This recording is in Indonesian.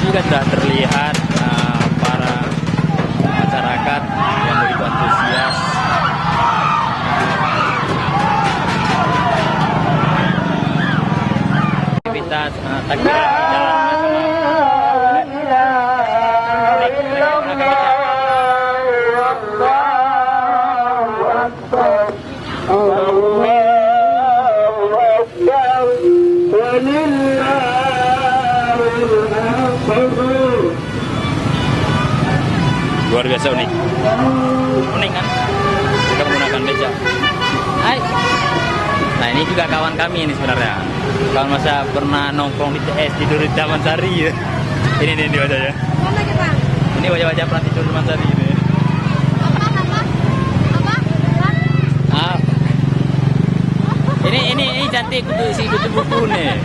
juga sudah terlihat para masyarakat yang begitu antusias. Aktivitas takbiran di Jalan luar biasa unik. Unik kan? Kita menggunakan beca. Hai. Nah ini juga kawan kami ini sebenarnya. Kawan masa pernah nongkrong di TS tidur di Taman Sari ya. Ini wajahnya. Mana kita? Ini wajah-wajah pernah tidur di Taman Sari ini. Apa? Ini cantik untuk isi buku nih.